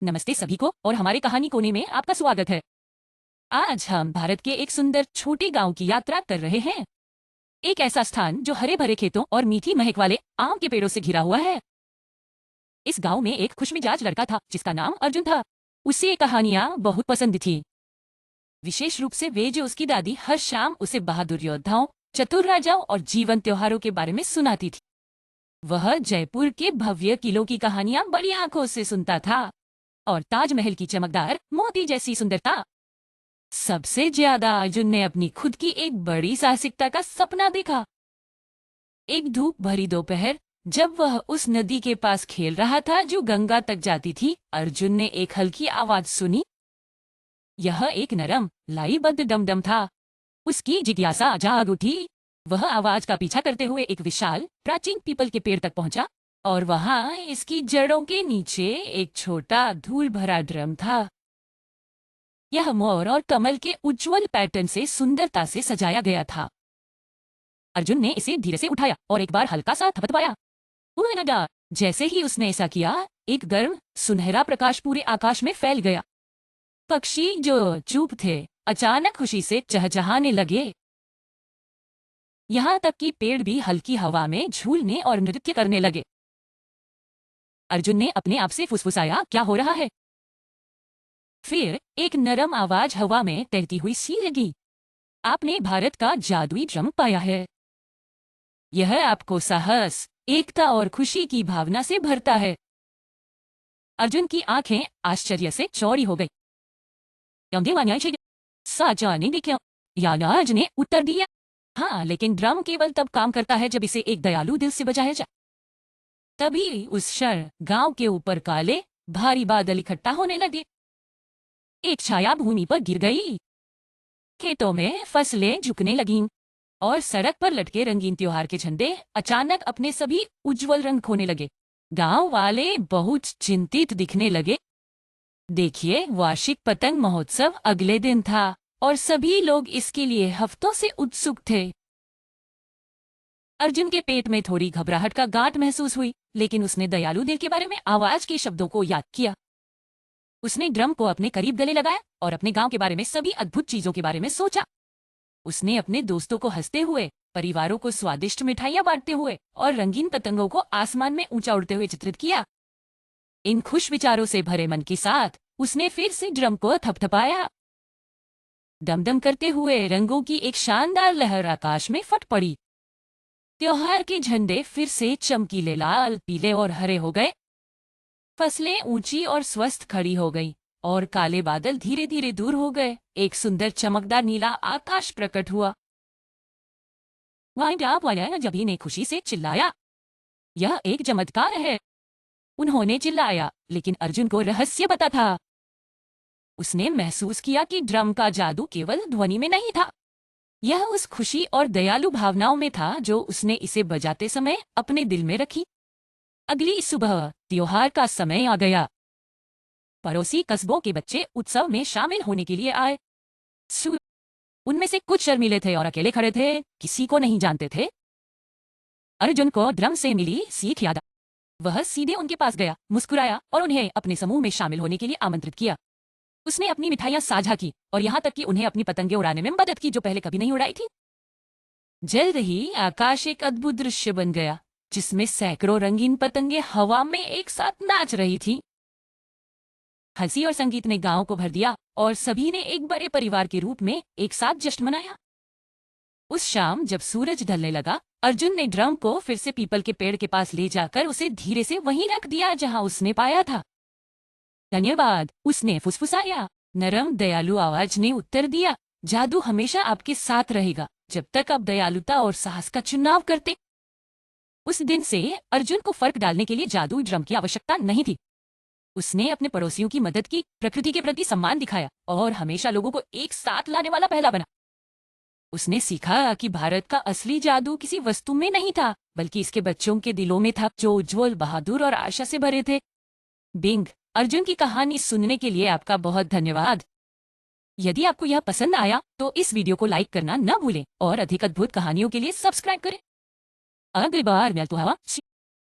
नमस्ते सभी को और हमारे कहानी कोने में आपका स्वागत है। आज हम भारत के एक सुंदर छोटे गांव की यात्रा कर रहे हैं। एक ऐसा स्थान जो हरे भरे खेतों और मीठी महक वाले आम के पेड़ों से घिरा हुआ है। इस गांव में एक खुशमिजाज लड़का था जिसका नाम अर्जुन था। उसे कहानियां बहुत पसंद थी, विशेष रूप से वे जो उसकी दादी हर शाम उसे बहादुर योद्धाओं, चतुर राजाओं और जीवन त्योहारों के बारे में सुनाती थी। वह जयपुर के भव्य किलों की कहानियां बड़ी आंखों से सुनता था और ताजमहल की चमकदार मोती जैसी सुंदरता। सबसे ज्यादा अर्जुन ने अपनी खुद की एक बड़ी साहसिकता का सपना देखा। एक धूप भरी दोपहर, जब वह उस नदी के पास खेल रहा था जो गंगा तक जाती थी, अर्जुन ने एक हल्की आवाज सुनी। यह एक नरम लयबद्ध डमडम था। उसकी जिज्ञासा जाग उठी। वह आवाज का पीछा करते हुए एक विशाल प्राचीन पीपल के पेड़ तक पहुंचा और वहां इसकी जड़ों के नीचे एक छोटा धूल भरा ड्रम था। यह मोर और कमल के उज्जवल पैटर्न से सुंदरता से सजाया गया था। अर्जुन ने इसे धीरे से उठाया और एक बार हल्का सा थपथपाया। उड़ने लगा। जैसे ही उसने ऐसा किया, एक गर्म सुनहरा प्रकाश पूरे आकाश में फैल गया। पक्षी जो चुप थे अचानक खुशी से चहचहाने लगे। यहाँ तक कि पेड़ भी हल्की हवा में झूलने और नृत्य करने लगे। अर्जुन ने अपने आप से फुसफुसाया, क्या हो रहा है? फिर एक नरम आवाज हवा में तैरती हुई सी लगी। आपने भारत का जादुई ड्रम पाया है। यह आपको साहस, एकता और खुशी की भावना से भरता है। अर्जुन की आंखें आश्चर्य से चौड़ी हो गई। यानाज ने उत्तर दिया, हाँ, लेकिन ड्रम केवल तब काम करता है जब इसे एक दयालु दिल से बजाया जाए। तभी उस क्षण गांव के ऊपर काले भारी बादल इकट्ठा होने लगे। एक छाया भूमि पर गिर गई। खेतों में फसलें झुकने लगीं और सड़क पर लटके रंगीन त्योहार के झंडे अचानक अपने सभी उज्जवल रंग खोने लगे। गांव वाले बहुत चिंतित दिखने लगे। देखिए, वार्षिक पतंग महोत्सव अगले दिन था और सभी लोग इसके लिए हफ्तों से उत्सुक थे। अर्जुन के पेट में थोड़ी घबराहट का गांठ महसूस हुई, लेकिन उसने दयालु दिल के बारे में आवाज के शब्दों को याद किया। उसने ड्रम को अपने करीब गले लगाया और अपने गांव के बारे में सभी अद्भुत चीजों के बारे में सोचा। उसने अपने दोस्तों को हंसते हुए, परिवारों को स्वादिष्ट मिठाइयां बांटते हुए और रंगीन पतंगों को आसमान में ऊंचा उड़ते हुए चित्रित किया। इन खुश विचारों से भरे मन के साथ उसने फिर से ड्रम को थपथपाया। दमदम करते हुए रंगों की एक शानदार लहर आकाश में फट पड़ी। त्योहार के झंडे फिर से चमकीले लाल, पीले और हरे हो गए। फसलें ऊंची और स्वस्थ खड़ी हो गईं और काले बादल धीरे धीरे दूर हो गए। एक सुंदर चमकदार नीला आकाश प्रकट हुआ। जभी ने खुशी से चिल्लाया, यह एक चमत्कार है। उन्होंने चिल्लाया, लेकिन अर्जुन को रहस्य पता था। उसने महसूस किया कि ड्रम का जादू केवल ध्वनि में नहीं था, यह उस खुशी और दयालु भावनाओं में था जो उसने इसे बजाते समय अपने दिल में रखी। अगली सुबह त्योहार का समय आ गया। पड़ोसी कस्बों के बच्चे उत्सव में शामिल होने के लिए आए। उनमें से कुछ शर्मीले थे और अकेले खड़े थे, किसी को नहीं जानते थे। अर्जुन को ड्रम से मिली सीख याद। वह सीधे उनके पास गया, मुस्कुराया और उन्हें अपने समूह में शामिल होने के लिए आमंत्रित किया। उसने अपनी मिठाइयां साझा की और यहाँ तक कि उन्हें अपनी पतंगे उड़ाने में मदद की जो पहले कभी नहीं उड़ाई थी। जल्द ही आकाश एक अद्भुत दृश्य बन गया, जिसमें सैकड़ों रंगीन पतंगे हवा में एक साथ नाच रही थीं। हंसी और संगीत ने गांव को भर दिया और सभी ने एक बड़े परिवार के रूप में एक साथ जश्न मनाया। उस शाम जब सूरज ढलने लगा, अर्जुन ने ड्रम को फिर से पीपल के पेड़ के पास ले जाकर उसे धीरे से वहीं रख दिया जहां उसने पाया था। धन्यवाद, उसने फुसफुसाया। नरम दयालु आवाज ने उत्तर दिया, जादू हमेशा आपके साथ रहेगा जब तक आप दयालुता और साहस का चुनाव करते। उस दिन से अर्जुन को फर्क डालने के लिए जादुई ड्रम की आवश्यकता नहीं थी। उसने अपने पड़ोसियों की मदद की, प्रकृति के प्रति सम्मान दिखाया और हमेशा लोगों को एक साथ लाने वाला पहला बना। उसने सीखा कि भारत का असली जादू किसी वस्तु में नहीं था, बल्कि इसके बच्चों के दिलों में था, जो उज्जवल, बहादुर और आशा से भरे थे। बिंग, अर्जुन की कहानी सुनने के लिए आपका बहुत धन्यवाद। यदि आपको यह पसंद आया तो इस वीडियो को लाइक करना न भूलें और अधिक अद्भुत कहानियों के लिए सब्सक्राइब करें। अगली बार मिलते हैं।